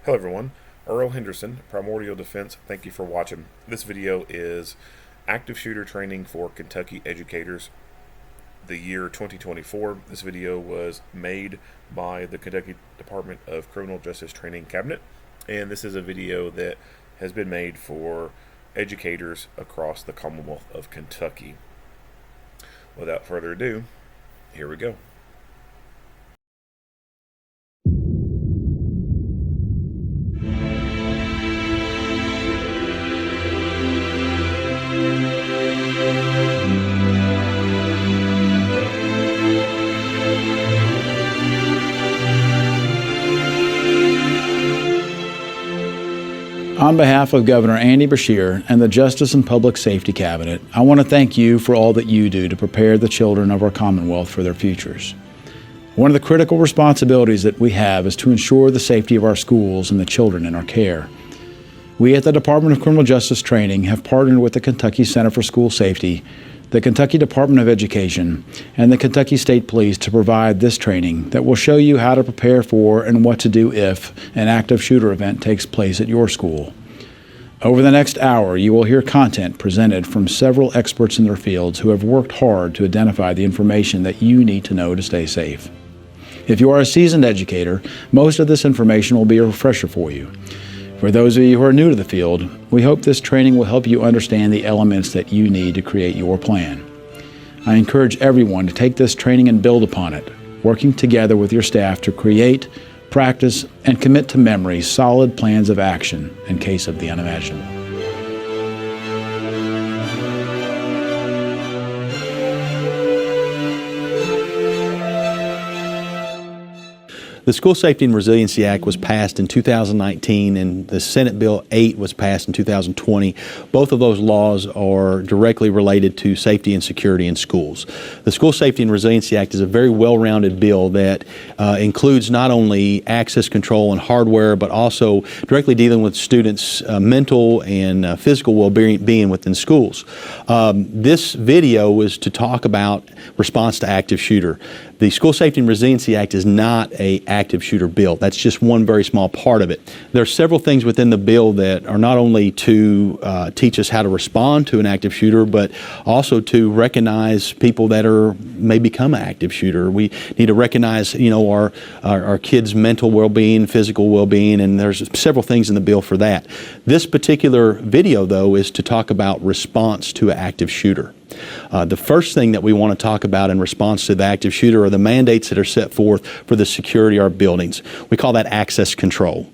Hello everyone, Earl Henderson, Primordial Defense. Thank you for watching. This video is active shooter training for Kentucky educators, the year 2024. This video was made by the Kentucky Department of Criminal Justice Training Cabinet, and this is a video that has been made for educators across the Commonwealth of Kentucky. Without further ado, here we go. On behalf of Governor Andy Beshear and the Justice and Public Safety Cabinet, I want to thank you for all that you do to prepare the children of our Commonwealth for their futures. One of the critical responsibilities that we have is to ensure the safety of our schools and the children in our care. We at the Department of Criminal Justice Training have partnered with the Kentucky Center for School Safety, the Kentucky Department of Education, and the Kentucky State Police to provide this training that will show you how to prepare for and what to do if an active shooter event takes place at your school. Over the next hour, you will hear content presented from several experts in their fields who have worked hard to identify the information that you need to know to stay safe. If you are a seasoned educator, most of this information will be a refresher for you. For those of you who are new to the field, we hope this training will help you understand the elements that you need to create your plan. I encourage everyone to take this training and build upon it, working together with your staff to create, practice, and commit to memory solid plans of action in case of the unimaginable. The School Safety and Resiliency Act was passed in 2019 and the Senate Bill 8 was passed in 2020. Both of those laws are directly related to safety and security in schools. The School Safety and Resiliency Act is a very well-rounded bill that includes not only access control and hardware, but also directly dealing with students' mental and physical well-being within schools. This video was to talk about response to active shooter. The School Safety and Resiliency Act is not an active shooter bill. That's just one very small part of it. There are several things within the bill that are not only to teach us how to respond to an active shooter, but also to recognize people that may become an active shooter. We need to recognize, our kids' mental well-being, physical well-being, and there's several things in the bill for that. This particular video, though, is to talk about response to an active shooter. The first thing that we want to talk about in response to the active shooter are the mandates that are set forth for the security of our buildings. We call that access control.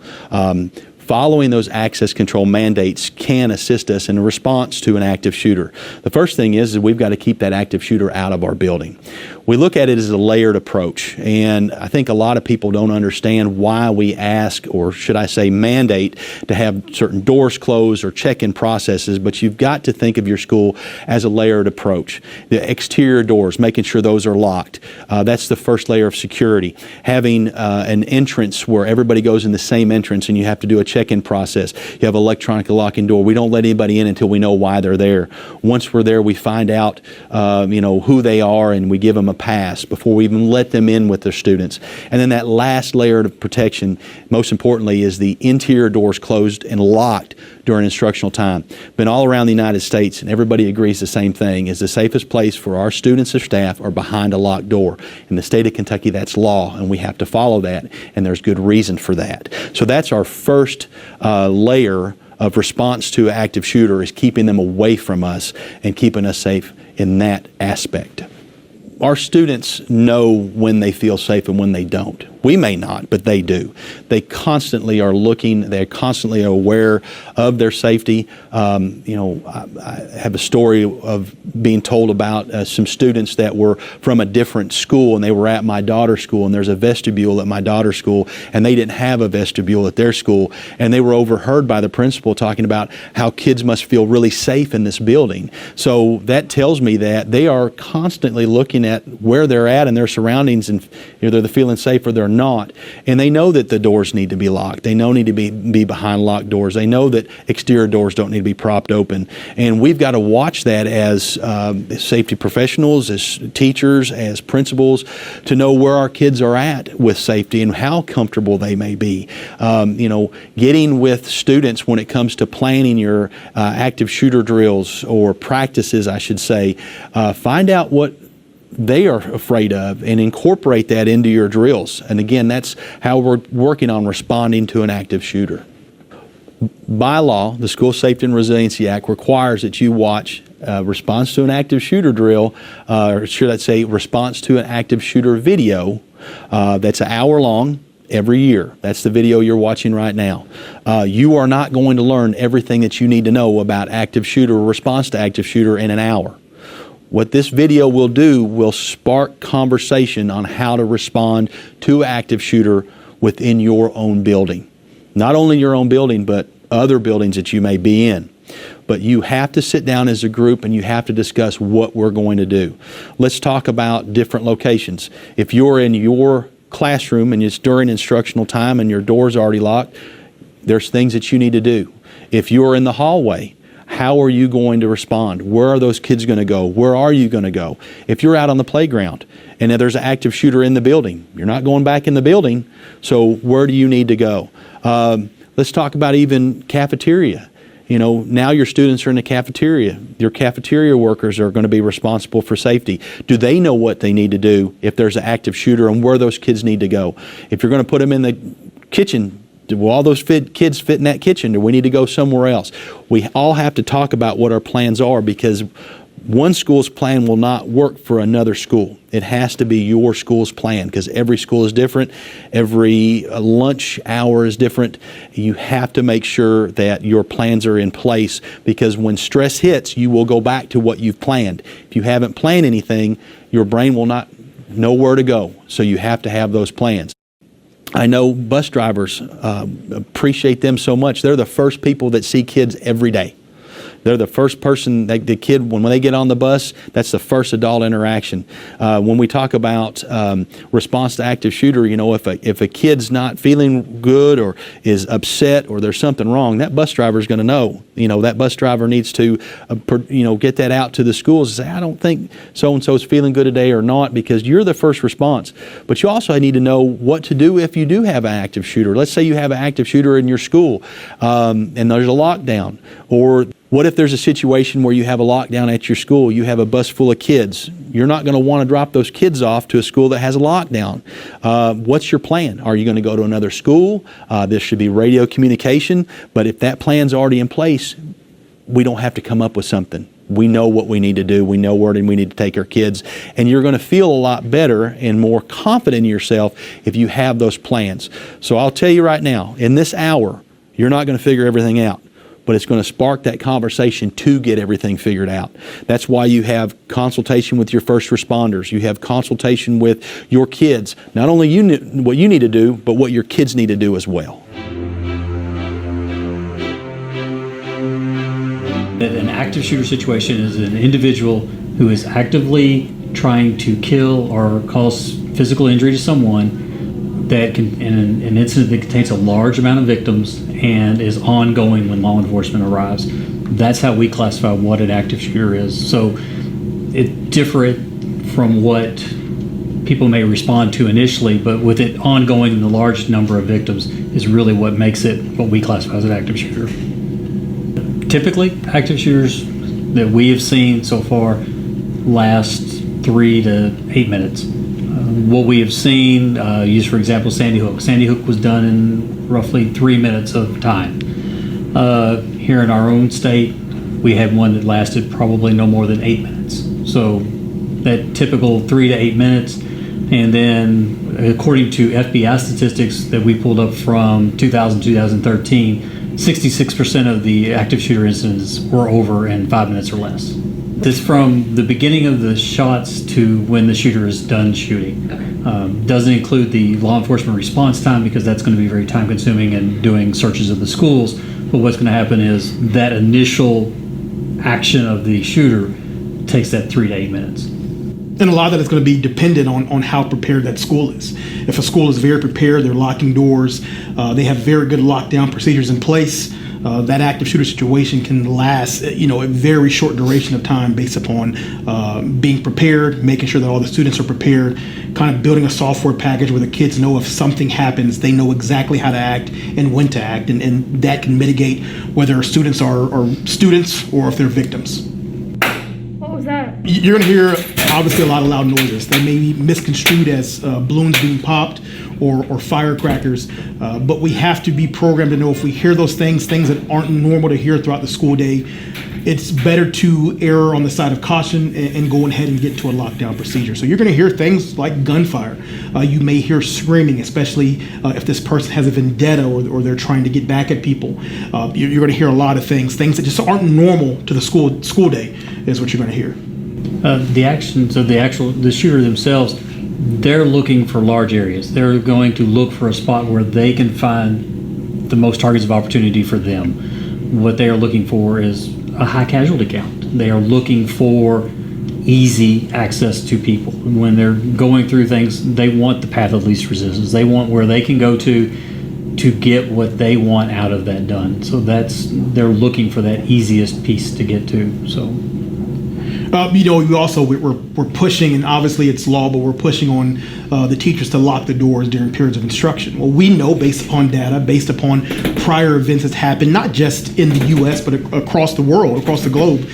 Following those access control mandates can assist us in response to an active shooter. The first thing is we've got to keep that active shooter out of our building. We look at it as a layered approach, and I think a lot of people don't understand why we ask, or should I say mandate, to have certain doors closed or check-in processes, but you've got to think of your school as a layered approach. The exterior doors, making sure those are locked. That's the first layer of security. Having an entrance where everybody goes in the same entrance and you have to do a check-in process. You have electronic locking door. We don't let anybody in until we know why they're there. Once we're there, we find out who they are, and we give them a pass before we even let them in with their students. And then that last layer of protection, most importantly, is the interior doors closed and locked during instructional time. Been all around the United States, and everybody agrees the same thing, is the safest place for our students or staff are behind a locked door. In the state of Kentucky, that's law, and we have to follow that, and there's good reason for that. So that's our first layer of response to an active shooter, is keeping them away from us and keeping us safe in that aspect. Our students know when they feel safe and when they don't. We may not, but they do. They constantly are looking, they constantly are aware of their safety. I have a story of being told about some students that were from a different school, and they were at my daughter's school, and there's a vestibule at my daughter's school, and they didn't have a vestibule at their school, and they were overheard by the principal talking about how kids must feel really safe in this building. So that tells me that they are constantly looking at where they're at in their surroundings, and either they're feeling safe or they're not. And they know that the doors need to be locked. They know need to be behind locked doors. They know that exterior doors don't need to be propped open. And we've got to watch that as safety professionals, as teachers, as principals, to know where our kids are at with safety and how comfortable they may be. Getting with students when it comes to planning your active shooter drills or practices, I should say, find out what they are afraid of and incorporate that into your drills. And again, that's how we're working on responding to an active shooter. By law, the School Safety and Resiliency Act requires that you watch response to an active shooter drill, or should I say response to an active shooter video that's an hour long every year. That's the video you're watching right now. You are not going to learn everything that you need to know about active shooter or response to active shooter in an hour. What this video will do will spark conversation on how to respond to an active shooter within your own building. Not only your own building, but other buildings that you may be in. But you have to sit down as a group and you have to discuss what we're going to do. Let's talk about different locations. If you're in your classroom and it's during instructional time and your door's already locked, there's things that you need to do. If you're in the hallway, how are you going to respond? Where are those kids going to go? Where are you going to go? If you're out on the playground and there's an active shooter in the building, you're not going back in the building, so where do you need to go? Let's talk about even cafeteria. Now your students are in the cafeteria. Your cafeteria workers are going to be responsible for safety. Do they know what they need to do if there's an active shooter and where those kids need to go? If you're going to put them in the kitchen, will all those kids fit in that kitchen? Do we need to go somewhere else? We all have to talk about what our plans are, because one school's plan will not work for another school. It has to be your school's plan, because every school is different. Every lunch hour is different. You have to make sure that your plans are in place, because when stress hits, you will go back to what you've planned. If you haven't planned anything, your brain will not know where to go. So you have to have those plans. I know bus drivers appreciate them so much. They're the first people that see kids every day. They're the first person, the kid, when they get on the bus, that's the first adult interaction. When we talk about response to active shooter, if a kid's not feeling good or is upset or there's something wrong, that bus driver is going to know. That bus driver needs to, get that out to the schools and say, I don't think so-and-so is feeling good today or not, because you're the first response. But you also need to know what to do if you do have an active shooter. Let's say you have an active shooter in your school and there's a lockdown. Or what if there's a situation where you have a lockdown at your school, you have a bus full of kids? You're not going to want to drop those kids off to a school that has a lockdown. What's your plan? Are you going to go to another school? This should be radio communication. But if that plan's already in place, we don't have to come up with something. We know what we need to do. We know where we need to take our kids. And you're going to feel a lot better and more confident in yourself if you have those plans. So I'll tell you right now, in this hour, you're not going to figure everything out, but it's going to spark that conversation to get everything figured out. That's why you have consultation with your first responders. You have consultation with your kids. Not only what you need to do, but what your kids need to do as well. An active shooter situation is an individual who is actively trying to kill or cause physical injury to someone that can, in an incident that contains a large amount of victims and is ongoing when law enforcement arrives. That's how we classify what an active shooter is. So it's different from what people may respond to initially, but with it ongoing and the large number of victims is really what makes it what we classify as an active shooter. Typically, active shooters that we have seen so far last 3 to 8 minutes. What we have seen, use for example Sandy Hook. Sandy Hook was done in roughly 3 minutes of time. Here in our own state, we had one that lasted probably no more than 8 minutes. So that typical 3 to 8 minutes. And then according to FBI statistics that we pulled up from 2013, 66% of the active shooter incidents were over in 5 minutes or less. This from the beginning of the shots to when the shooter is done shooting. Okay. Doesn't include the law enforcement response time, because that's going to be very time consuming and doing searches of the schools. But what's going to happen is that initial action of the shooter takes that 3 to 8 minutes. And a lot of that is going to be dependent on how prepared that school is. If a school is very prepared, they're locking doors, they have very good lockdown procedures in place, that active shooter situation can last, a very short duration of time based upon being prepared, making sure that all the students are prepared, kind of building a software package where the kids know if something happens, they know exactly how to act and when to act, and that can mitigate whether students are students or if they're victims. What was that? You're going to hear, obviously, a lot of loud noises. They may be misconstrued as balloons being popped or firecrackers, but we have to be programmed to know if we hear those things that aren't normal to hear throughout the school day, it's better to err on the side of caution and go ahead and get to a lockdown procedure. So you're going to hear things like gunfire. You may hear screaming, especially if this person has a vendetta or they're trying to get back at people. You're going to hear a lot of things that just aren't normal to the school day is what you're going to hear. The actions of the shooter themselves, they're looking for large areas. They're going to look for a spot where they can find the most targets of opportunity for them. What they are looking for is a high casualty count. They are looking for easy access to people. When they're going through things, they want the path of least resistance. They want where they can go to get what they want out of that done. So they're looking for that easiest piece to get to. So. We're pushing, and obviously it's law, but we're pushing on the teachers to lock the doors during periods of instruction. Well, we know based upon data, based upon prior events that's happened, not just in the U.S., but across the world, across the globe,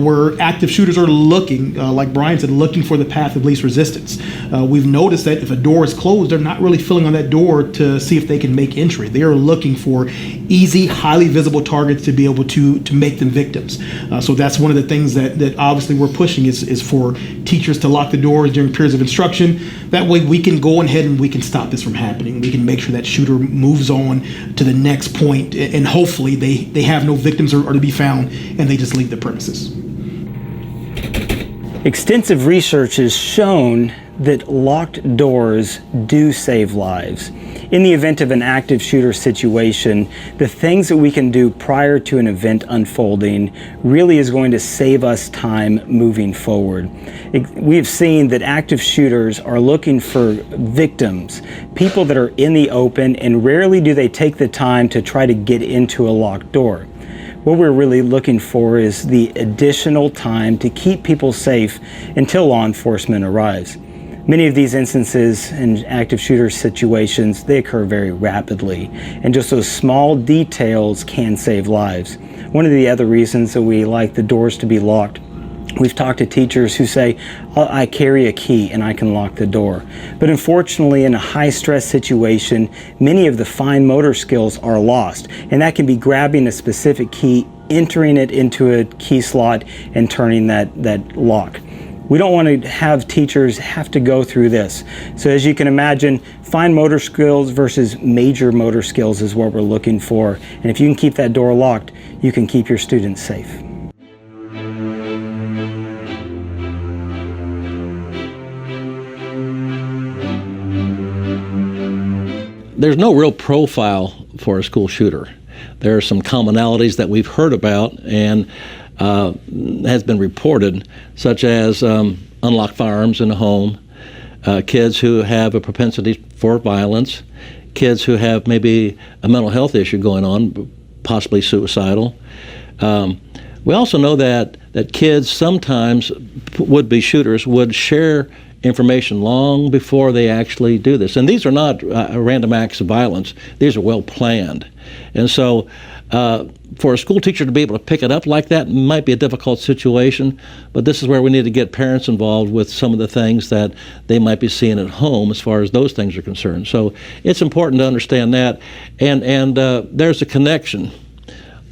where active shooters are looking, like Brian said, looking for the path of least resistance. We've noticed that if a door is closed, they're not really filling on that door to see if they can make entry. They are looking for easy, highly visible targets to be able to make them victims. So that's one of the things that obviously we're pushing is for teachers to lock the doors during periods of instruction. That way we can go ahead and we can stop this from happening. We can make sure that shooter moves on to the next point, and hopefully they have no victims or to be found, and they just leave the premises. Extensive research has shown that locked doors do save lives. In the event of an active shooter situation, the things that we can do prior to an event unfolding really is going to save us time moving forward. We have seen that active shooters are looking for victims, people that are in the open, and rarely do they take the time to try to get into a locked door. What we're really looking for is the additional time to keep people safe until law enforcement arrives. Many of these instances in active shooter situations, they occur very rapidly, and just those small details can save lives. One of the other reasons that we like the doors to be locked, we've talked to teachers who say, I carry a key and I can lock the door. But unfortunately, in a high-stress situation, many of the fine motor skills are lost, and that can be grabbing a specific key, entering it into a key slot, and turning that lock. We don't want to have teachers have to go through this. So as you can imagine, fine motor skills versus major motor skills is what we're looking for. And if you can keep that door locked, you can keep your students safe. There's no real profile for a school shooter. There are some commonalities that we've heard about and has been reported, such as unlocked firearms in the home, kids who have a propensity for violence, kids who have maybe a mental health issue going on, possibly suicidal. We also know that kids sometimes, would-be shooters, would share information long before they actually do this. And these are not random acts of violence. These are well planned. And so for a school teacher to be able to pick it up like that might be a difficult situation, but this is where we need to get parents involved with some of the things that they might be seeing at home as far as those things are concerned. So it's important to understand that. And there's a connection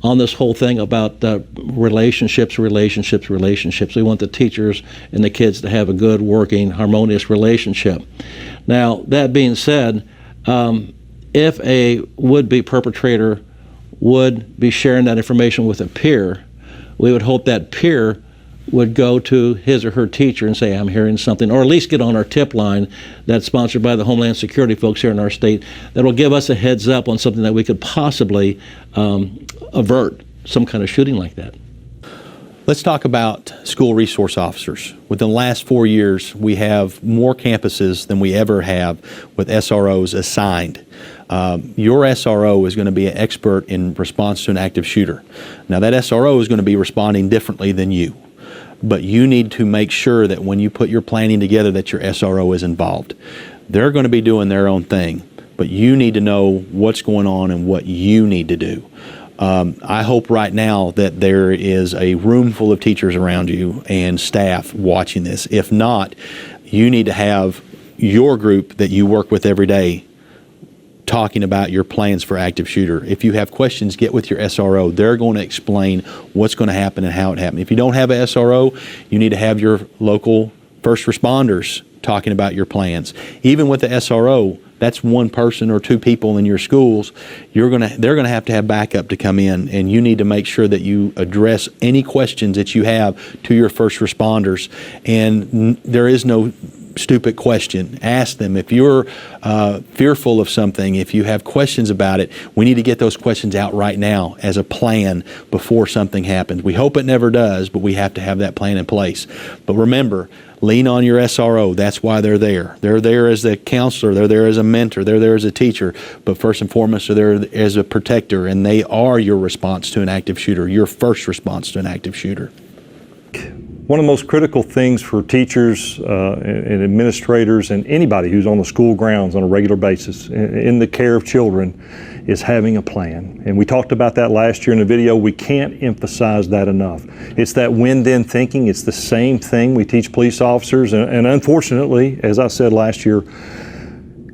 on this whole thing about relationships. We want the teachers and the kids to have a good, working, harmonious relationship. Now, that being said, if a would-be perpetrator would be sharing that information with a peer, we would hope that peer would go to his or her teacher and say, I'm hearing something, or at least get on our tip line that's sponsored by the Homeland Security folks here in our state that will give us a heads up on something that we could possibly avert some kind of shooting like that. Let's talk about school resource officers. Within the last 4 years, we have more campuses than we ever have with SROs assigned. Your SRO is going to be an expert in response to an active shooter. Now, that SRO is going to be responding differently than you, but you need to make sure that when you put your planning together that your SRO is involved. They're going to be doing their own thing, but you need to know what's going on and what you need to do. I hope right now that there is a room full of teachers around you and staff watching this. If not, you need to have your group that you work with every day talking about your plans for active shooter. If you have questions, get with your SRO. They're going to explain what's going to happen and how it happened. If you don't have a SRO, you need to have your local first responders talking about your plans. Even with the SRO, that's one person or two people in your schools. They're going to have backup to come in, and you need to make sure that you address any questions that you have to your first responders. And there is no stupid question. Ask them. If you're fearful of something, if you have questions about it, we need to get those questions out right now as a plan before something happens. We hope it never does, but we have to have that plan in place. But remember, lean on your SRO. That's why they're there. They're there as a counselor. They're there as a mentor. They're there as a teacher. But first and foremost, they're there as a protector, and they are your response to an active shooter, your first response to an active shooter. One of the most critical things for teachers and administrators and anybody who's on the school grounds on a regular basis in the care of children is having a plan. And we talked about that last year in the video. We can't emphasize that enough. It's that when-then thinking. It's the same thing we teach police officers. And unfortunately, as I said last year,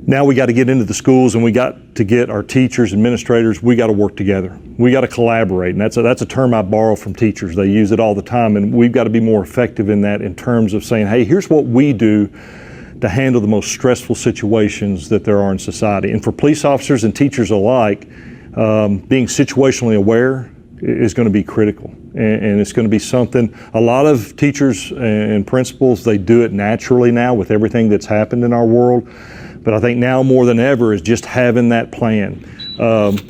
now we got to get into the schools and we got to get our teachers, administrators, we got to work together. We got to collaborate, and that's a term I borrow from teachers. They use it all the time, and we've got to be more effective in that in terms of saying, hey, here's what we do to handle the most stressful situations that there are in society. And for police officers and teachers alike, being situationally aware is going to be critical. And it's going to be something, a lot of teachers and principals, they do it naturally now with everything that's happened in our world. But I think now more than ever is just having that plan.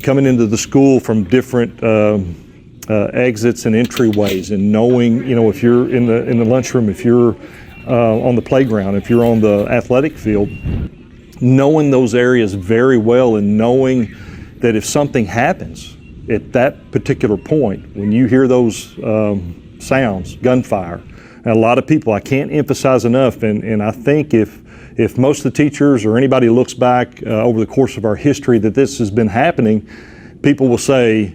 Coming into the school from different exits and entryways, and knowing, you know, if you're in the lunchroom, if you're on the playground, if you're on the athletic field, knowing those areas very well and knowing that if something happens at that particular point, when you hear those sounds, gunfire, and a lot of people, I can't emphasize enough, and I think if most of the teachers or anybody looks back over the course of our history that this has been happening, people will say,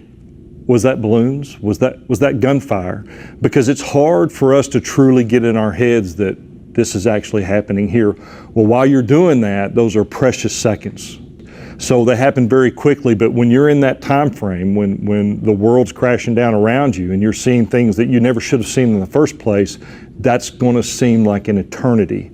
was that balloons? Was that gunfire? Because it's hard for us to truly get in our heads that this is actually happening here. Well, while you're doing that, those are precious seconds. So they happen very quickly, but when you're in that time frame, when the world's crashing down around you and you're seeing things that you never should have seen in the first place, that's going to seem like an eternity.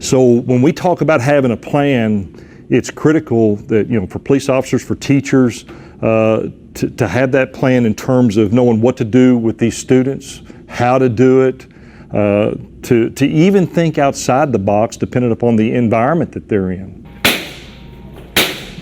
So when we talk about having a plan, it's critical that, you know, for police officers, for teachers, to have that plan in terms of knowing what to do with these students, how to do it, to even think outside the box depending upon the environment that they're in.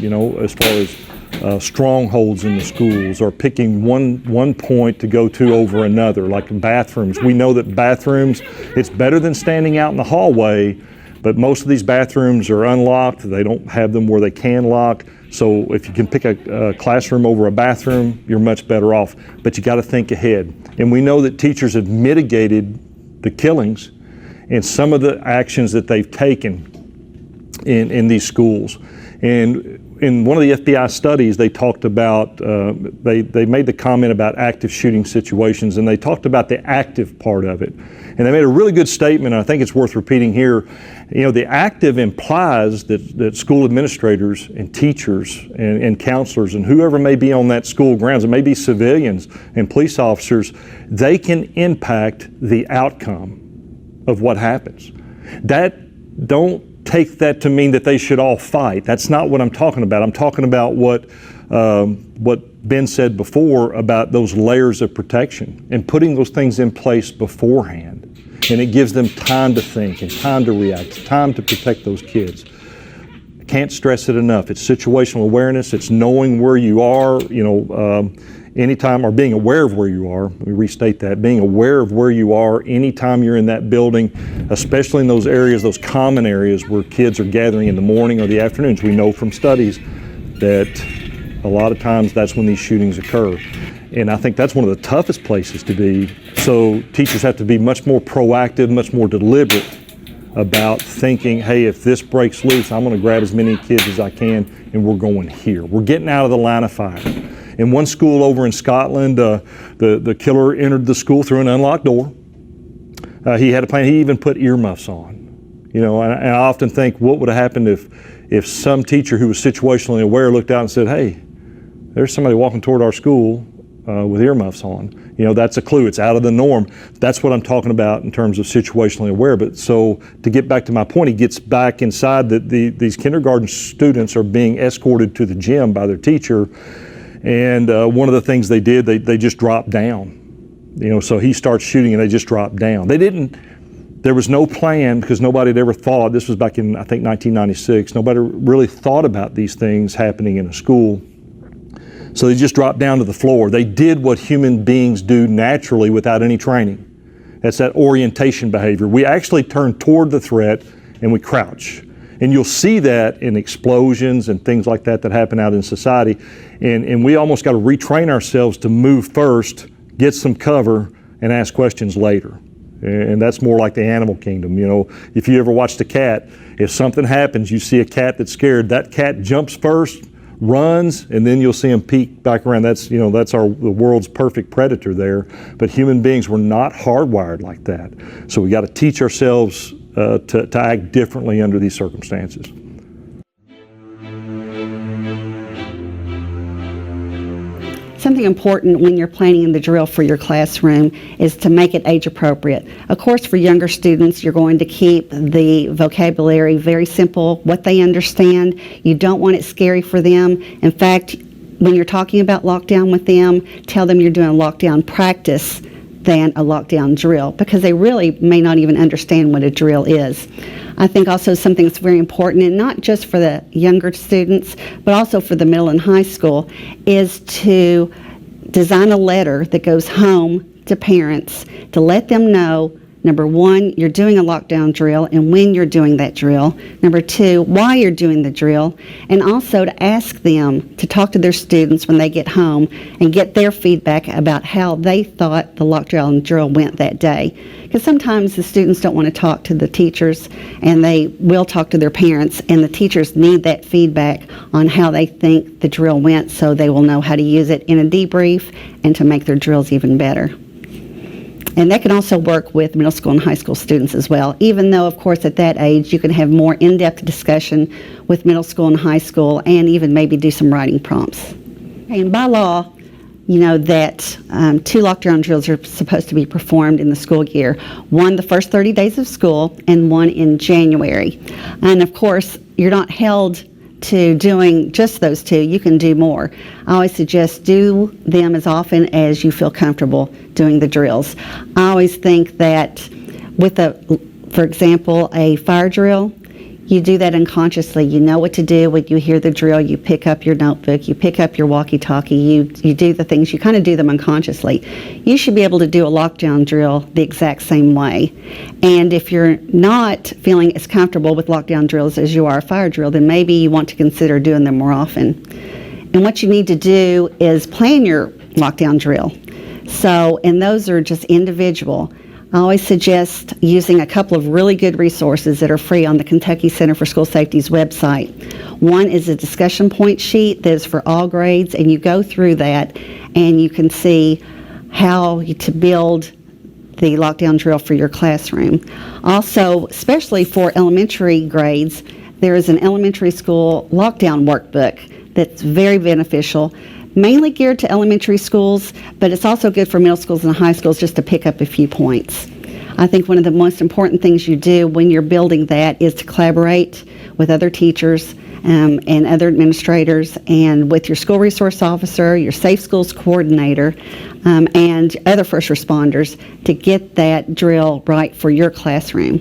You know, as far as strongholds in the schools, or picking one point to go to over another, like bathrooms. We know that bathrooms, it's better than standing out in the hallway, but most of these bathrooms are unlocked. They don't have them where they can lock. So if you can pick a classroom over a bathroom, you're much better off. But you got to think ahead. And we know that teachers have mitigated the killings and some of the actions that they've taken in these schools. And in one of the FBI studies, they talked about, they made the comment about active shooting situations, and they talked about the active part of it. And they made a really good statement, and I think it's worth repeating here. You know, the active implies that school administrators and teachers and counselors and whoever may be on that school grounds, it may be civilians and police officers, they can impact the outcome of what happens. Don't take that to mean that they should all fight. That's not what I'm talking about. I'm talking about what Ben said before about those layers of protection and putting those things in place beforehand. And it gives them time to think and time to react, time to protect those kids. I can't stress it enough. It's situational awareness. It's knowing where you are, you know, anytime, or being aware of where you are, let me restate that, being aware of where you are anytime you're in that building, especially in those areas, those common areas where kids are gathering in the morning or the afternoons. We know from studies that a lot of times that's when these shootings occur. And I think that's one of the toughest places to be. So teachers have to be much more proactive, much more deliberate about thinking, hey, if this breaks loose, I'm going to grab as many kids as I can and we're going here. We're getting out of the line of fire. In one school over in Scotland, the killer entered the school through an unlocked door. He had a plan. He even put earmuffs on. You know, and I often think, what would have happened if some teacher who was situationally aware looked out and said, hey, there's somebody walking toward our school with earmuffs on. You know, that's a clue. It's out of the norm. That's what I'm talking about in terms of situationally aware. But so to get back to my point, he gets back inside that these kindergarten students are being escorted to the gym by their teacher. And one of the things they did, they just dropped down. You know, so he starts shooting and they just dropped down. There was no plan because nobody had ever thought, this was back in, I think, 1996, nobody really thought about these things happening in a school. So they just dropped down to the floor. They did what human beings do naturally without any training. That's that orientation behavior. We actually turn toward the threat and we crouch. And you'll see that in explosions and things like that happen out in society. And we almost got to retrain ourselves to move first, get some cover, and ask questions later. And that's more like the animal kingdom. You know, if you ever watched a cat, if something happens, you see a cat that's scared, that cat jumps first, runs, and then you'll see him peek back around. That's, you know, that's the world's perfect predator there. But human beings were not hardwired like that. So we got to teach ourselves to act differently under these circumstances. Something important when you're planning the drill for your classroom is to make it age appropriate. Of course, for younger students, you're going to keep the vocabulary very simple, what they understand. You don't want it scary for them. In fact, when you're talking about lockdown with them, tell them you're doing a lockdown practice than a lockdown drill, because they really may not even understand what a drill is. I think also something that's very important, and not just for the younger students, but also for the middle and high school, is to design a letter that goes home to parents to let them know, number one, you're doing a lockdown drill and when you're doing that drill. Number two, why you're doing the drill. And also to ask them to talk to their students when they get home and get their feedback about how they thought the lockdown drill went that day. Because sometimes the students don't want to talk to the teachers and they will talk to their parents, and the teachers need that feedback on how they think the drill went so they will know how to use it in a debrief and to make their drills even better. And that can also work with middle school and high school students as well, even though, of course, at that age you can have more in-depth discussion with middle school and high school, and even maybe do some writing prompts. And by law, you know that 2 lockdown drills are supposed to be performed in the school year. One the first 30 days of school and one in January. And of course, you're not held to doing just those 2. You can do more. I always suggest do them as often as you feel comfortable doing the drills. I always think that with for example, a fire drill, you do that unconsciously. You know what to do when you hear the drill. You pick up your notebook, you pick up your walkie-talkie, you do the things, you kind of do them unconsciously. You should be able to do a lockdown drill the exact same way. And if you're not feeling as comfortable with lockdown drills as you are a fire drill, then maybe you want to consider doing them more often. And what you need to do is plan your lockdown drill. So, and those are just individual. I always suggest using a couple of really good resources that are free on the Kentucky Center for School Safety's website. One is a discussion point sheet that is for all grades, and you go through that and you can see how to build the lockdown drill for your classroom. Also, especially for elementary grades, there is an elementary school lockdown workbook that's very beneficial, mainly geared to elementary schools, but it's also good for middle schools and high schools just to pick up a few points. I think one of the most important things you do when you're building that is to collaborate with other teachers and other administrators, and with your school resource officer, your Safe Schools coordinator, and other first responders to get that drill right for your classroom.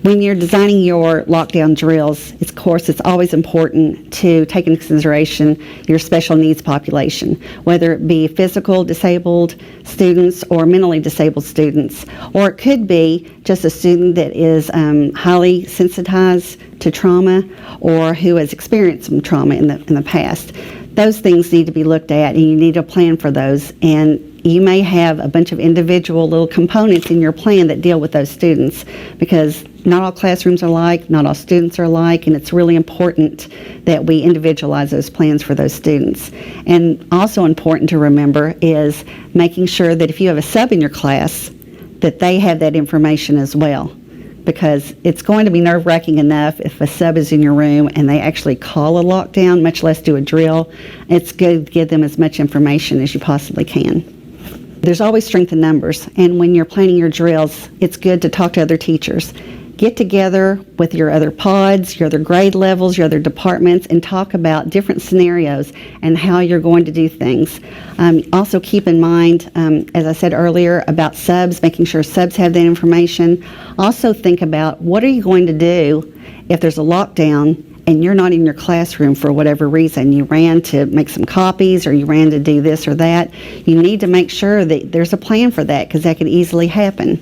When you're designing your lockdown drills, of course, it's always important to take into consideration your special needs population, whether it be physical disabled students or mentally disabled students, or it could be just a student that is highly sensitized to trauma or who has experienced some trauma in the past. Those things need to be looked at, and you need a plan for those. And you may have a bunch of individual little components in your plan that deal with those students, because not all classrooms are alike, not all students are alike, and it's really important that we individualize those plans for those students. And also important to remember is making sure that if you have a sub in your class, that they have that information as well, because it's going to be nerve-wracking enough if a sub is in your room and they actually call a lockdown, much less do a drill. It's good to give them as much information as you possibly can. There's always strength in numbers, and when you're planning your drills, it's good to talk to other teachers. Get together with your other pods, your other grade levels, your other departments, and talk about different scenarios and how you're going to do things. Also keep in mind, as I said earlier, about subs, making sure subs have that information. Also think about, what are you going to do if there's a lockdown and you're not in your classroom for whatever reason. You ran to make some copies, or you ran to do this or that. You need to make sure that there's a plan for that, because that could easily happen.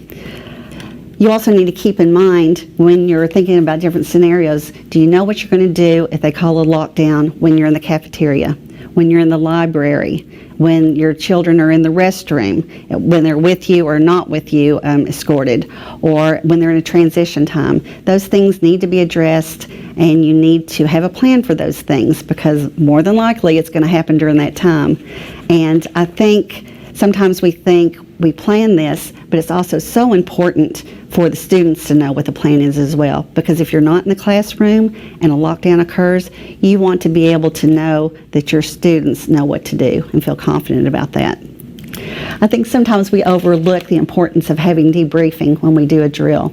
You also need to keep in mind, when you're thinking about different scenarios, do you know what you're going to do if they call a lockdown when you're in the cafeteria, when you're in the library, when your children are in the restroom, when they're with you or not with you, escorted, or when they're in a transition time? Those things need to be addressed, and you need to have a plan for those things, because more than likely it's going to happen during that time. And I think sometimes we think we plan this, but it's also so important for the students to know what the plan is as well, because if you're not in the classroom and a lockdown occurs, you want to be able to know that your students know what to do and feel confident about that. I think sometimes we overlook the importance of having debriefing when we do a drill.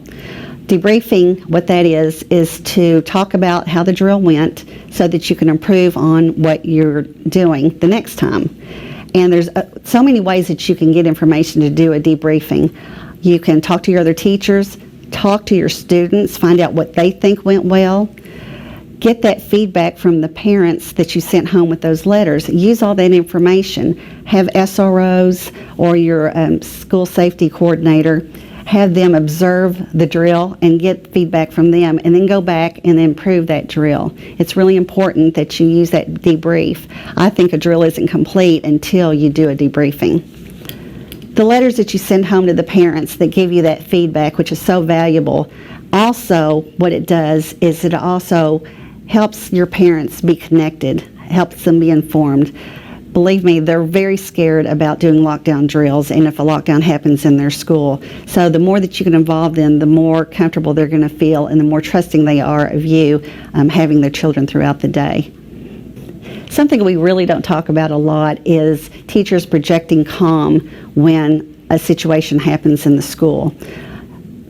Debriefing, what that is to talk about how the drill went so that you can improve on what you're doing the next time. And there's so many ways that you can get information to do a debriefing. You can talk to your other teachers, talk to your students, find out what they think went well, get that feedback from the parents that you sent home with those letters. Use all that information. Have SROs or your school safety coordinator, have them observe the drill and get feedback from them, and then go back and improve that drill. It's really important that you use that debrief. I think a drill isn't complete until you do a debriefing. The letters that you send home to the parents that give you that feedback, which is so valuable, also what it does is it also helps your parents be connected, helps them be informed. Believe me, they're very scared about doing lockdown drills and if a lockdown happens in their school. So the more that you can involve them, the more comfortable they're going to feel and the more trusting they are of you having their children throughout the day. Something we really don't talk about a lot is teachers projecting calm when a situation happens in the school.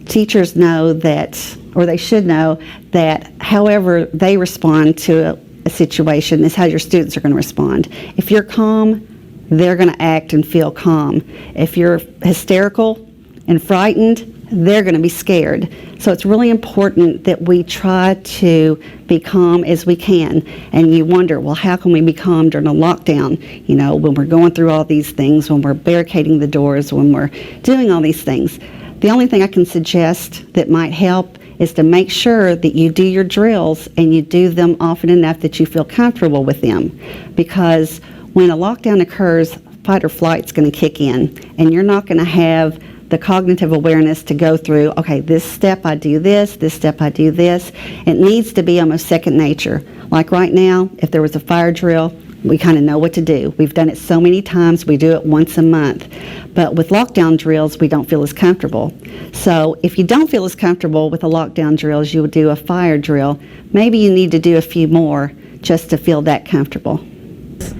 Teachers know that, or they should know that however they respond to a situation is how your students are going to respond. If you're calm, they're going to act and feel calm. If you're hysterical and frightened, they're going to be scared. So it's really important that we try to be calm as we can. And you wonder, well, how can we be calm during a lockdown? You know, when we're going through all these things, when we're barricading the doors, when we're doing all these things. The only thing I can suggest that might help is to make sure that you do your drills and you do them often enough that you feel comfortable with them. Because when a lockdown occurs, fight or flight's going to kick in, and you're not going to have the cognitive awareness to go through, okay, this step I do this step I do this. It needs to be almost second nature. Like right now, if there was a fire drill, we kind of know what to do. We've done it so many times, we do it once a month. But with lockdown drills, we don't feel as comfortable. So if you don't feel as comfortable with a lockdown drill as you would do a fire drill, maybe you need to do a few more just to feel that comfortable.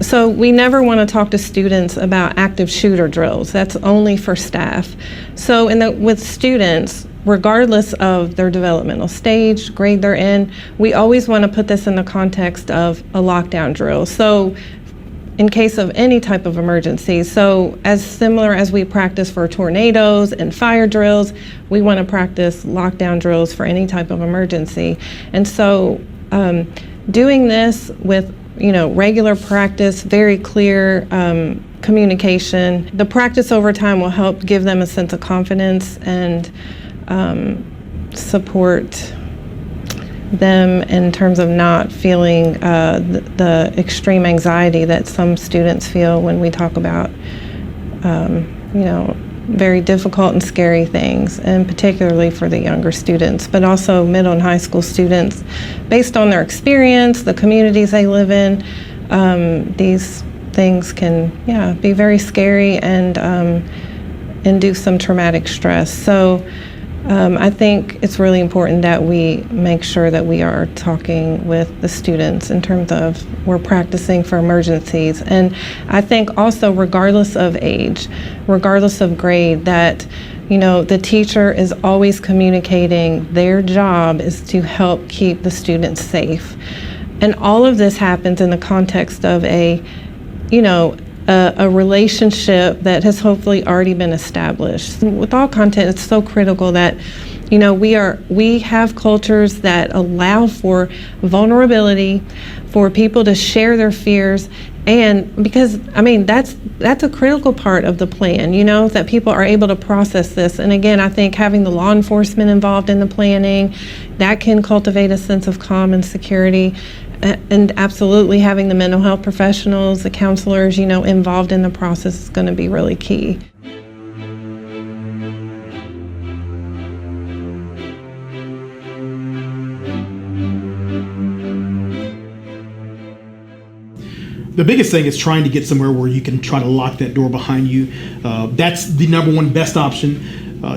So we never want to talk to students about active shooter drills. That's only for staff. So with students, regardless of their developmental stage, grade they're in, we always want to put this in the context of a lockdown drill. So in case of any type of emergency. So as similar as we practice for tornadoes and fire drills, we want to practice lockdown drills for any type of emergency. And so doing this with regular practice, very clear communication, the practice over time will help give them a sense of confidence and support them in terms of not feeling the extreme anxiety that some students feel when we talk about, very difficult and scary things, and particularly for the younger students, but also middle and high school students. Based on their experience, the communities they live in, these things can, be very scary and induce some traumatic stress. So I think it's really important that we make sure that we are talking with the students in terms of we're practicing for emergencies. And I think also, regardless of age, regardless of grade, that the teacher is always communicating their job is to help keep the students safe. And all of this happens in the context of a relationship that has hopefully already been established. With all content, it's so critical that we have cultures that allow for vulnerability, for people to share their fears, and because that's a critical part of the plan, that people are able to process this. And again, I think having the law enforcement involved in the planning, that can cultivate a sense of calm and security. And absolutely having the mental health professionals, the counselors, involved in the process is going to be really key. The biggest thing is trying to get somewhere where you can try to lock that door behind you. That's the number one best option.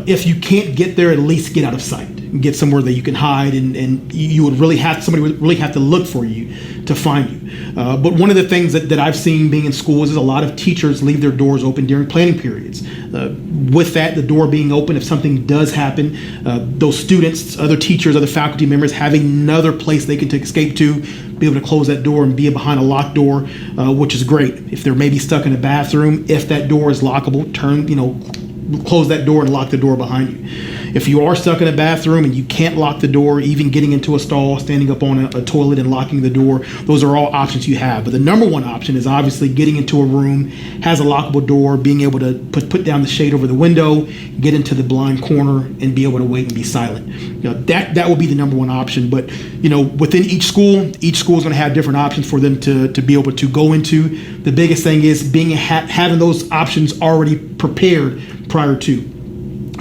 If you can't get there, at least get out of sight. Get somewhere that you can hide, and you would somebody would really have to look for you to find you. But one of the things that I've seen being in schools is a lot of teachers leave their doors open during planning periods. With that, the door being open, if something does happen, those students, other teachers, other faculty members have another place they can escape to, be able to close that door and be behind a locked door, which is great. If they're maybe stuck in a bathroom, if that door is lockable, close that door and lock the door behind you. If you are stuck in a bathroom and you can't lock the door, even getting into a stall, standing up on a toilet and locking the door, those are all options you have. But the number one option is obviously getting into a room, has a lockable door, being able to put down the shade over the window, get into the blind corner, and be able to wait and be silent. That will be the number one option. But within each school is going to have different options for them to be able to go into. The biggest thing is having those options already prepared prior to.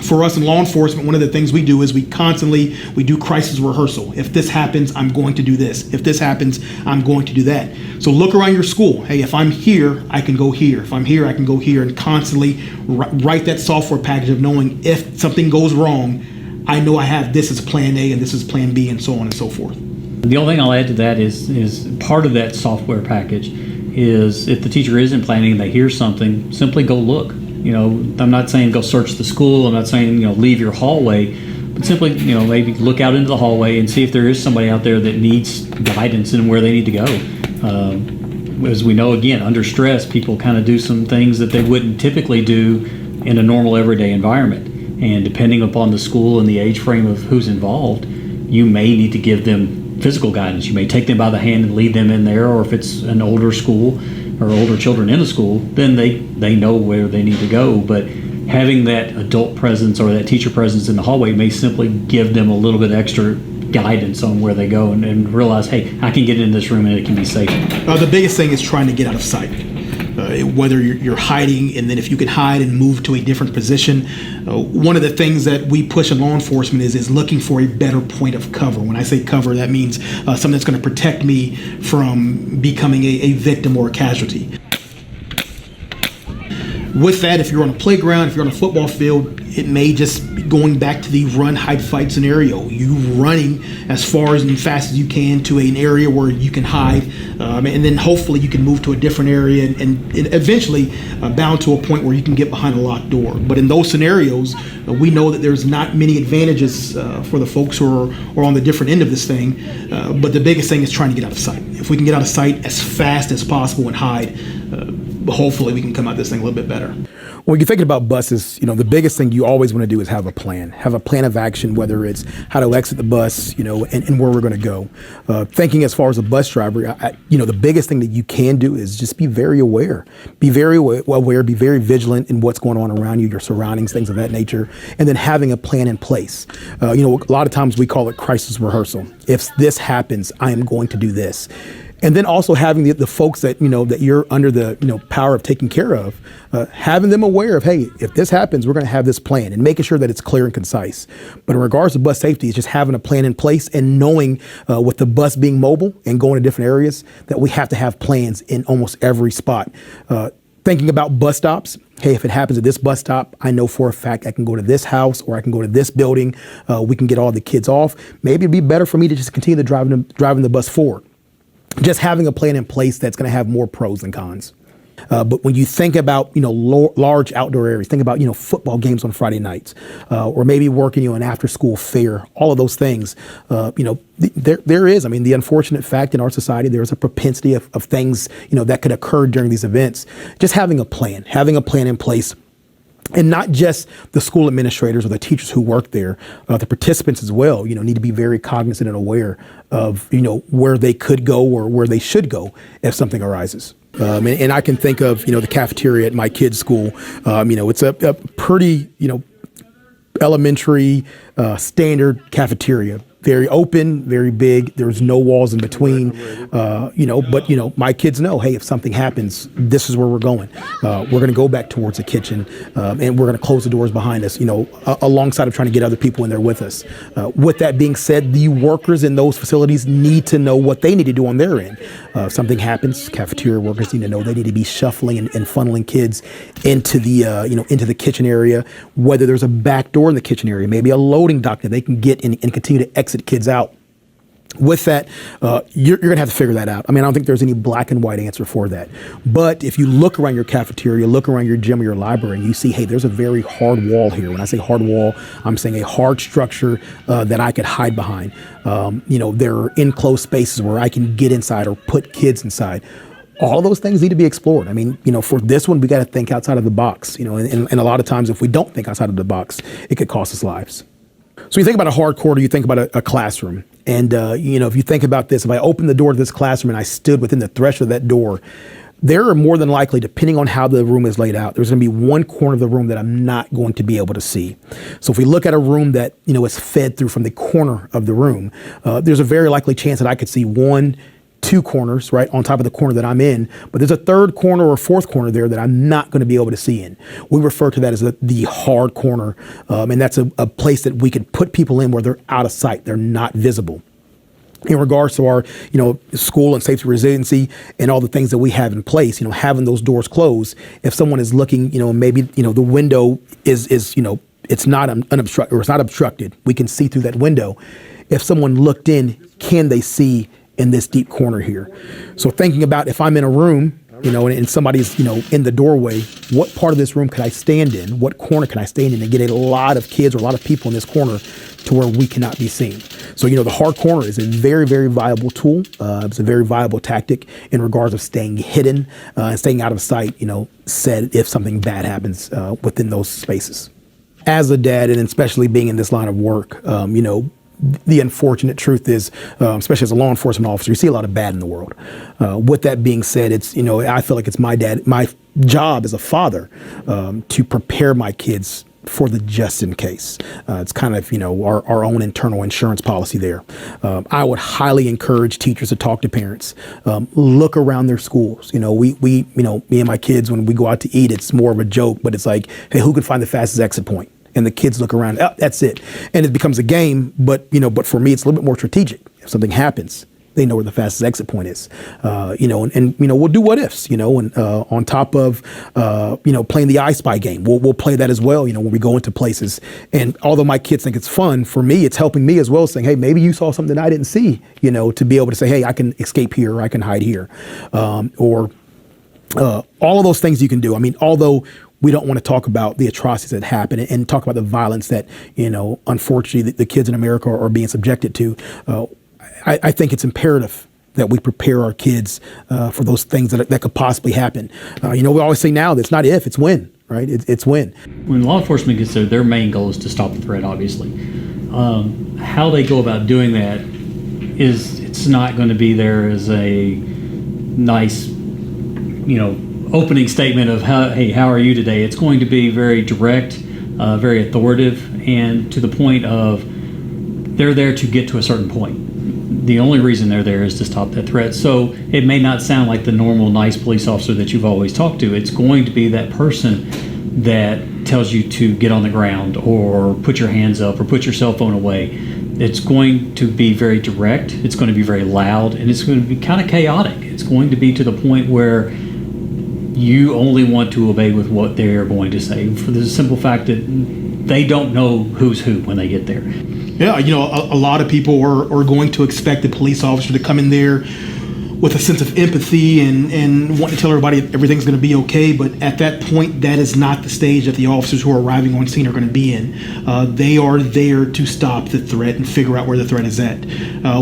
For us in law enforcement, one of the things we do is we do crisis rehearsal. If this happens, I'm going to do this. If this happens, I'm going to do that. So look around your school. Hey, if I'm here, I can go here. If I'm here, I can go here, and constantly write that software package of knowing if something goes wrong, I know I have this as plan A and this is plan B, and so on and so forth. The only thing I'll add to that is part of that software package is if the teacher isn't planning and they hear something, simply go look. I'm not saying go search the school. I'm not saying, leave your hallway, but simply, maybe look out into the hallway and see if there is somebody out there that needs guidance in where they need to go. As we know, again, under stress, people kind of do some things that they wouldn't typically do in a normal everyday environment. And depending upon the school and the age frame of who's involved, you may need to give them physical guidance. You may take them by the hand and lead them in there, or if it's an older school, or older children in the school, then they know where they need to go. But having that adult presence or that teacher presence in the hallway may simply give them a little bit extra guidance on where they go and realize, hey, I can get in this room and it can be safe. The biggest thing is trying to get out of sight. Whether you're hiding, and then if you can hide and move to a different position. One of the things that we push in law enforcement is looking for a better point of cover. When I say cover, that means something that's going to protect me from becoming a victim or a casualty. With that, if you're on a playground, if you're on a football field, it may just be going back to the run, hide, fight scenario. You running as far and fast as you can to an area where you can hide, and then hopefully you can move to a different area and eventually bound to a point where you can get behind a locked door. But in those scenarios, we know that there's not many advantages for the folks who are on the different end of this thing. But the biggest thing is trying to get out of sight. If we can get out of sight as fast as possible and hide, hopefully we can come out this thing a little bit better. When you're thinking about buses, the biggest thing you always want to do is have a plan of action, whether it's how to exit the bus, and where we're going to go. Thinking as far as a bus driver, the biggest thing that you can do is just be very aware, be very vigilant in what's going on around you, your surroundings, things of that nature, and then having a plan in place. A lot of times we call it crisis rehearsal. If this happens, I am going to do this. And then also having the folks that, that you're under the, power of taking care of, having them aware of, hey, if this happens, we're going to have this plan, and making sure that it's clear and concise. But in regards to bus safety, it's just having a plan in place and knowing with the bus being mobile and going to different areas that we have to have plans in almost every spot. Thinking about bus stops, hey, if it happens at this bus stop, I know for a fact I can go to this house or I can go to this building. We can get all the kids off. Maybe it'd be better for me to just continue driving the bus forward. Just having a plan in place that's going to have more pros than cons. But when you think about, large outdoor areas, think about, football games on Friday nights, or maybe working, an after-school fair, all of those things, there is, the unfortunate fact in our society, there's a propensity of things, that could occur during these events. Just having a plan in place. And not just the school administrators or the teachers who work there, the participants as well, need to be very cognizant and aware of, where they could go or where they should go if something arises. And I can think of, the cafeteria at my kids' school. It's a pretty, elementary standard cafeteria. Very open, very big. There's no walls in between, but my kids know, hey, if something happens, this is where we're going. We're going to go back towards the kitchen, and we're going to close the doors behind us, alongside of trying to get other people in there with us. With that being said, the workers in those facilities need to know what they need to do on their end. If something happens, cafeteria workers need to know they need to be shuffling and funneling kids into the kitchen area, whether there's a back door in the kitchen area, maybe a loading dock that they can get and continue to exit kids out. With that, you're going to have to figure that out. I don't think there's any black and white answer for that. But if you look around your cafeteria, look around your gym or your library, and you see, hey, there's a very hard wall here. When I say hard wall, I'm saying a hard structure that I could hide behind. There are enclosed spaces where I can get inside or put kids inside. All of those things need to be explored. For this one, we got to think outside of the box. And a lot of times, if we don't think outside of the box, it could cost us lives. So you think about a hard quarter, you think about a classroom. And, if you think about this, if I opened the door to this classroom and I stood within the threshold of that door, there are more than likely, depending on how the room is laid out, there's going to be one corner of the room that I'm not going to be able to see. So if we look at a room that, is fed through from the corner of the room, there's a very likely chance that I could see 2 corners right on top of the corner that I'm in, but there's a third corner or fourth corner there that I'm not going to be able to see in. We refer to that as the hard corner, and that's a place that we could put people in where they're out of sight, they're not visible. In regards to our, school and safety resiliency and all the things that we have in place, having those doors closed, if someone is looking, maybe, the window is it's not unobstructed or it's not obstructed, we can see through that window. If someone looked in, can they see in this deep corner here? So thinking about if I'm in a room, and somebody's, in the doorway, what part of this room can I stand in? What corner can I stand in and get a lot of kids or a lot of people in this corner to where we cannot be seen? So, the hard corner is a very, very viable tool. It's a very viable tactic in regards of staying hidden and staying out of sight, said if something bad happens within those spaces. As a dad, and especially being in this line of work, the unfortunate truth is, especially as a law enforcement officer, you see a lot of bad in the world. With that being said, it's, I feel like it's my job as a father to prepare my kids for the just in case. It's kind of, our own internal insurance policy there. I would highly encourage teachers to talk to parents, look around their schools. Me and my kids, when we go out to eat, it's more of a joke, but it's like, hey, who can find the fastest exit point? And the kids look around, oh, that's it. And it becomes a game, but for me, it's a little bit more strategic. If something happens, they know where the fastest exit point is. And we'll do what ifs, and on top of, playing the I Spy game, we'll play that as well, when we go into places. And although my kids think it's fun, for me, it's helping me as well, saying, hey, maybe you saw something I didn't see, to be able to say, hey, I can escape here or I can hide here. All of those things you can do. Although we don't want to talk about the atrocities that happen and talk about the violence that, unfortunately, the kids in America are being subjected to. I think it's imperative that we prepare our kids for those things that could possibly happen. We always say now that it's not if, it's when, right? It's when. When law enforcement gets there, their main goal is to stop the threat, obviously. How they go about doing that it's not going to be there as a nice, opening statement of how are you today? It's going to be very direct, very authoritative, and to the point of they're there to get to a certain point. The only reason they're there is to stop that threat. So it may not sound like the normal nice police officer that you've always talked to. It's going to be that person that tells you to get on the ground or put your hands up or put your cell phone away. It's going to be very direct, it's going to be very loud, and it's going to be kind of chaotic. It's going to be to the point where you only want to obey with what they're going to say, for the simple fact that they don't know who's who when they get there. Yeah, a lot of people are going to expect the police officer to come in there with a sense of empathy and want to tell everybody everything's going to be okay. But at that point, that is not the stage that the officers who are arriving on scene are going to be in. They are there to stop the threat and figure out where the threat is at.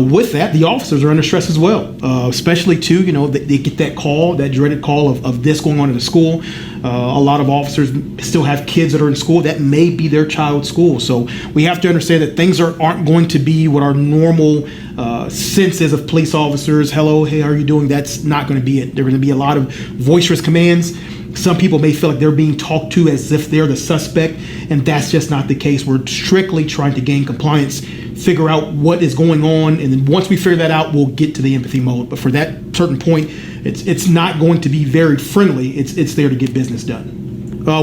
With that, the officers are under stress as well, especially too, they get that call, that dreaded call of this going on at the school. A lot of officers still have kids that are in school. That may be their child's school. So we have to understand that things aren't going to be what our normal sense is of police officers. Hello, hey, how are you doing? That's not going to be it. There are going to be a lot of boisterous commands. Some people may feel like they're being talked to as if they're the suspect, and that's just not the case. We're strictly trying to gain compliance, figure out what is going on, and then once we figure that out, we'll get to the empathy mode. But for that certain point, it's not going to be very friendly. It's there to get business done.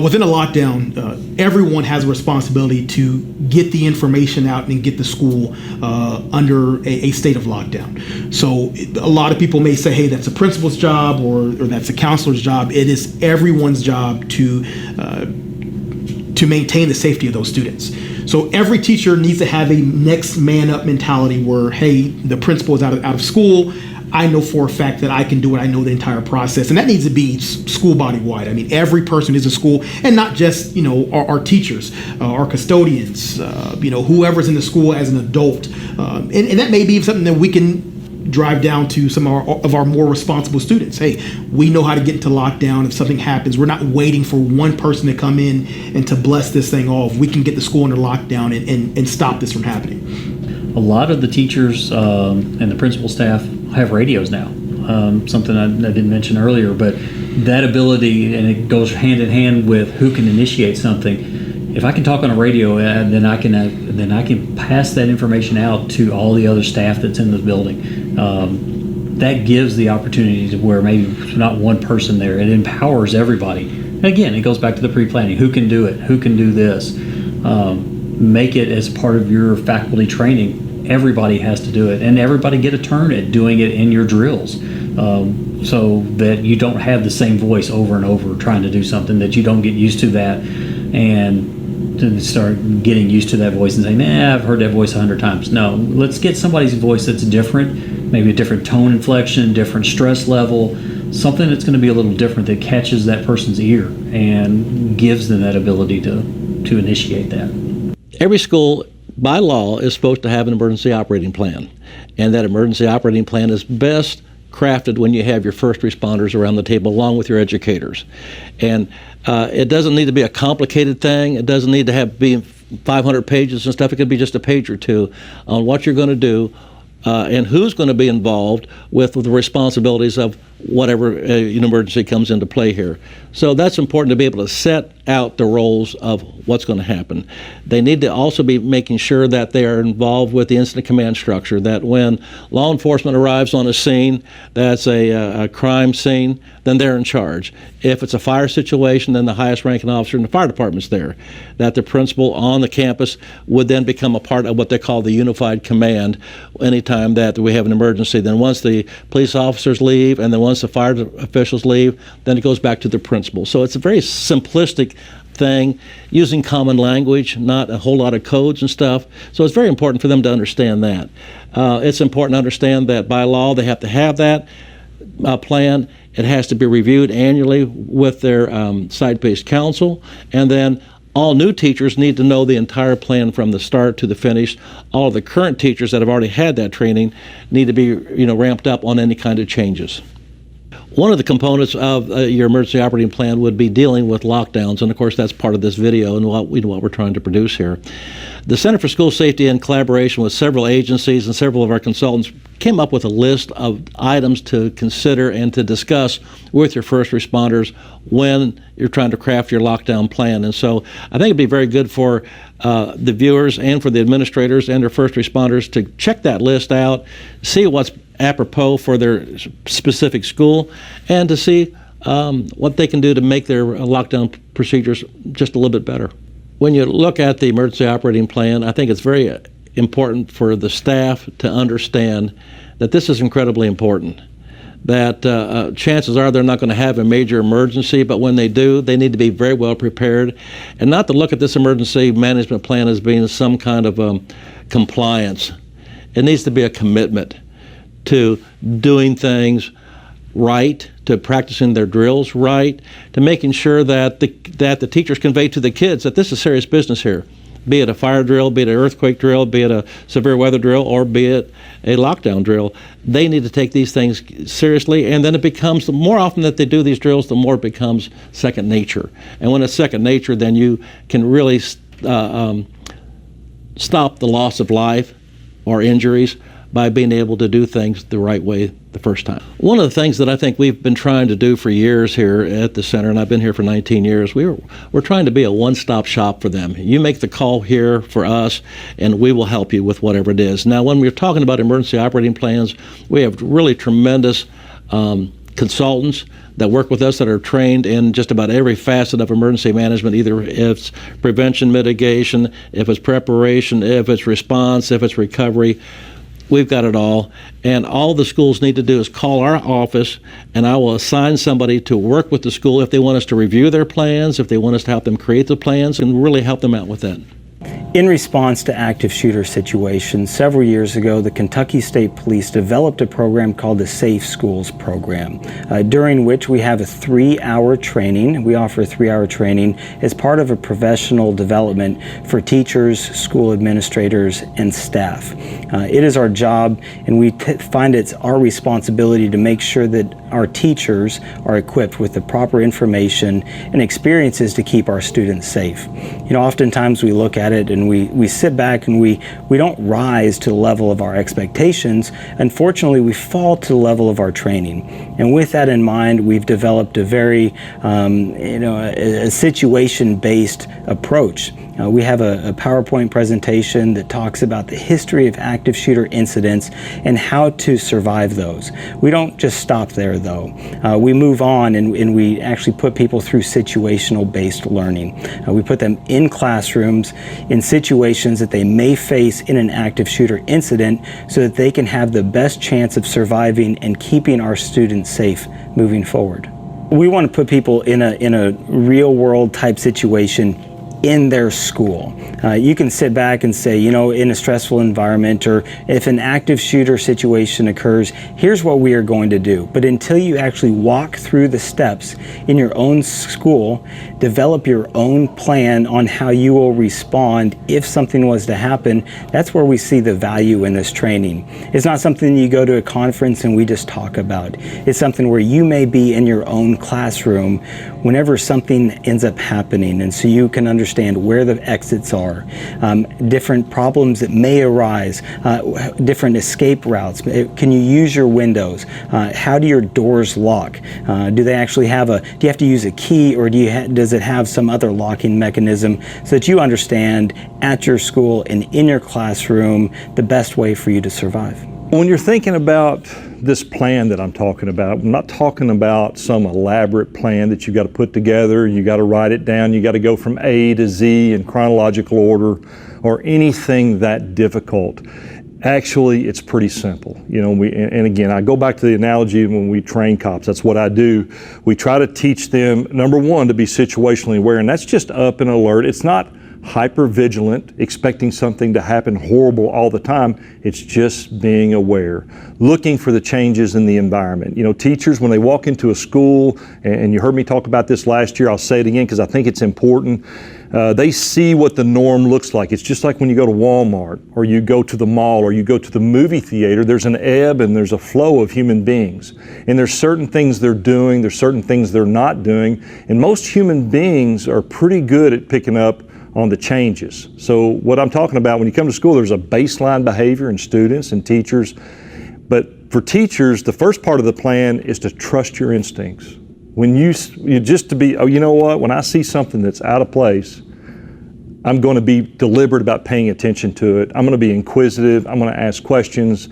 Within a lockdown, everyone has a responsibility to get the information out and get the school under a state of lockdown. So a lot of people may say, hey, that's a principal's job or that's a counselor's job. It is everyone's job to maintain the safety of those students. So every teacher needs to have a next man up mentality where, hey, the principal is out of school. I know for a fact that I can do it. I know the entire process. And that needs to be school body wide. I mean, every person is in school, and not just, our teachers, our custodians, whoever's in the school as an adult. And that may be something that we can drive down to some of our more responsible students. Hey, we know how to get into lockdown. If something happens, we're not waiting for one person to come in and to bless this thing off. We can get the school under lockdown and stop this from happening. A lot of the teachers and the principal staff have radios now. Something I didn't mention earlier, but that ability, and it goes hand in hand with who can initiate something. If I can talk on a radio, then I can pass that information out to all the other staff that's in the building. That gives the opportunity to where maybe not one person there. It empowers everybody. And again, it goes back to the pre-planning. Who can do it? Who can do this? Make it as part of your faculty training. Everybody has to do it, and everybody get a turn at doing it in your drills, so that you don't have the same voice over and over trying to do something, that you don't get used to that and to start getting used to that voice and saying, I've heard that voice 100 times. No, let's get somebody's voice that's different, maybe a different tone inflection, different stress level, something that's going to be a little different that catches that person's ear and gives them that ability to initiate that. Every school, by law, is supposed to have an emergency operating plan, and that emergency operating plan is best crafted when you have your first responders around the table along with your educators. And it doesn't need to be a complicated thing. It doesn't need to be 500 pages and stuff. It could be just a page or two on what you're going to do and who's going to be involved with the responsibilities of whatever an emergency comes into play here. So that's important to be able to set out the roles of what's going to happen. They need to also be making sure that they are involved with the incident command structure, that when law enforcement arrives on a scene that's a crime scene, then they're in charge. If it's a fire situation, then the highest ranking officer in the fire department's there. That the principal on the campus would then become a part of what they call the unified command anytime that we have an emergency. Then once the police officers leave, and then once the fire officials leave, then it goes back to the principal. So it's a very simplistic thing, using common language, not a whole lot of codes and stuff. So it's very important for them to understand that. It's important to understand that by law they have to have that plan. It has to be reviewed annually with their site-based counsel, and then All new teachers need to know the entire plan from the start to the finish. All of the current teachers that have already had that training need to be, ramped up on any kind of changes. One of the components of your emergency operating plan would be dealing with lockdowns, and of course that's part of this video and what we're trying to produce here. The Center for School Safety, in collaboration with several agencies and several of our consultants, came up with a list of items to consider and to discuss with your first responders when you're trying to craft your lockdown plan. And so I think it'd be very good for the viewers and for the administrators and their first responders to check that list out, see what's apropos for their specific school, and to see what they can do to make their lockdown procedures just a little bit better. When you look at the emergency operating plan, I think it's very important for the staff to understand that this is incredibly important. That chances are they're not going to have a major emergency, but when they do, they need to be very well prepared, and not to look at this emergency management plan as being some kind of compliance. It needs to be a commitment to doing things right, to practicing their drills right, to making sure that the teachers convey to the kids that this is serious business here. Be it a fire drill, be it an earthquake drill, be it a severe weather drill, or be it a lockdown drill. They need to take these things seriously, and then it becomes, the more often that they do these drills, the more it becomes second nature. And when it's second nature, then you can really stop the loss of life or injuries by being able to do things the right way the first time. One of the things that I think we've been trying to do for years here at the center, and I've been here for 19 years, we're trying to be a one-stop shop for them. You make the call here for us, and we will help you with whatever it is. Now, when we're talking about emergency operating plans, we have really tremendous consultants that work with us that are trained in just about every facet of emergency management, either if it's prevention, mitigation, if it's preparation, if it's response, if it's recovery. We've got it all, and all the schools need to do is call our office, and I will assign somebody to work with the school if they want us to review their plans, if they want us to help them create the plans, and really help them out with that. In response to active shooter situations, several years ago, the Kentucky State Police developed a program called the Safe Schools Program, during which we have a 3-hour training. We offer a 3-hour training as part of a professional development for teachers, school administrators, and staff. It is our job, and we find it's our responsibility to make sure that our teachers are equipped with the proper information and experiences to keep our students safe. Oftentimes we look at it and we sit back and we don't rise to the level of our expectations. Unfortunately, we fall to the level of our training. And with that in mind, we've developed a very a situation-based approach. We have a PowerPoint presentation that talks about the history of active shooter incidents and how to survive those. We don't just stop there, though. We move on and we actually put people through situational-based learning. We put them in classrooms in situations that they may face in an active shooter incident so that they can have the best chance of surviving and keeping our students safe moving forward. We want to put people in a real-world type situation in their school. You can sit back and say, in a stressful environment, or if an active shooter situation occurs, here's what we are going to do. But until you actually walk through the steps in your own school, develop your own plan on how you will respond if something was to happen, that's where we see the value in this training. It's not something you go to a conference and we just talk about. It's something where you may be in your own classroom whenever something ends up happening, and so you can understand where the exits are, different problems that may arise, different escape routes. Can you use your windows? How do your doors lock? Do they actually have do you have to use a key, or does it have some other locking mechanism, so that you understand at your school and in your classroom the best way for you to survive? When you're thinking about this plan that I'm talking about, I'm not talking about some elaborate plan that you've got to put together, you got to write it down, you got to go from A to Z in chronological order, or anything that difficult. Actually, it's pretty simple. And again, I go back to the analogy when we train cops. That's what I do. We try to teach them, number one, to be situationally aware, and that's just up and alert. It's not hyper vigilant, expecting something to happen horrible all the time. It's just being aware, looking for the changes in the environment. You know, teachers, when they walk into a school, and you heard me talk about this last year, I'll say it again because I think it's important. They see what the norm looks like. It's just like when you go to Walmart or you go to the mall or you go to the movie theater, there's an ebb and there's a flow of human beings. And there's certain things they're doing, there's certain things they're not doing. And most human beings are pretty good at picking up on the changes. So what I'm talking about, when you come to school, there's a baseline behavior in students and teachers. But for teachers, the first part of the plan is to trust your instincts. When you just to be, oh, you know what, when I see something that's out of place, I'm going to be deliberate about paying attention to it. I'm going to be inquisitive. I'm going to ask questions.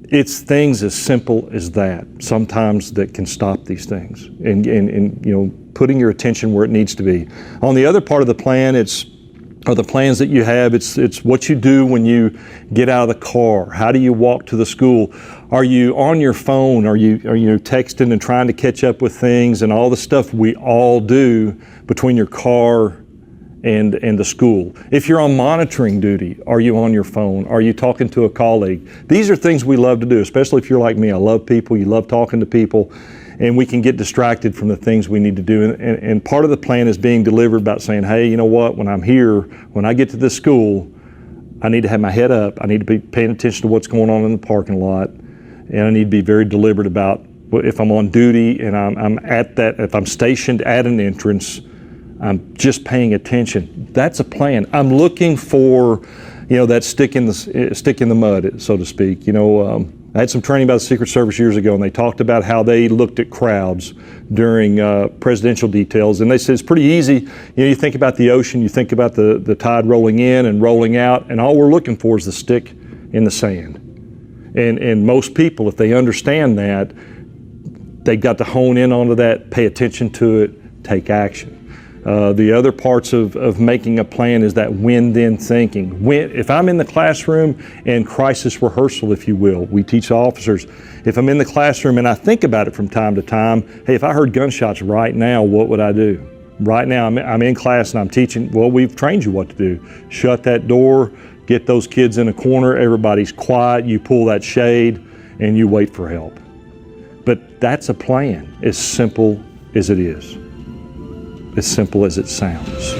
It's things as simple as that sometimes that can stop these things, and you know, putting your attention where it needs to be. On the other part of the plan, are the plans that you have. It's what you do when you get out of the car. How do you walk to the school? Are you on your phone? Are you texting and trying to catch up with things and all the stuff we all do between your car and the school? If you're on monitoring duty, are you on your phone? Are you talking to a colleague? These are things we love to do, especially if you're like me. I love people, you love talking to people, and we can get distracted from the things we need to do. And part of the plan is being delivered about saying, hey, you know what, when I'm here, when I get to this school, I need to have my head up, I need to be paying attention to what's going on in the parking lot, and I need to be very deliberate about if I'm on duty and I'm at that, if I'm stationed at an entrance, I'm just paying attention. That's a plan. I'm looking for, you know, that stick in the mud, so to speak. You know, I had some training about the Secret Service years ago, and they talked about how they looked at crowds during presidential details, and they said it's pretty easy. You know, you think about the ocean, you think about the tide rolling in and rolling out, and all we're looking for is the stick in the sand. And most people, if they understand that, they've got to hone in onto that, pay attention to it, take action. The other parts of making a plan is that when-then thinking. If I'm in the classroom and crisis rehearsal, if you will, we teach officers, if I'm in the classroom and I think about it from time to time, hey, if I heard gunshots right now, what would I do? Right now, I'm in class and I'm teaching, well, we've trained you what to do. Shut that door, get those kids in a corner, everybody's quiet, you pull that shade, and you wait for help. But that's a plan, as simple as it is. As simple as it sounds.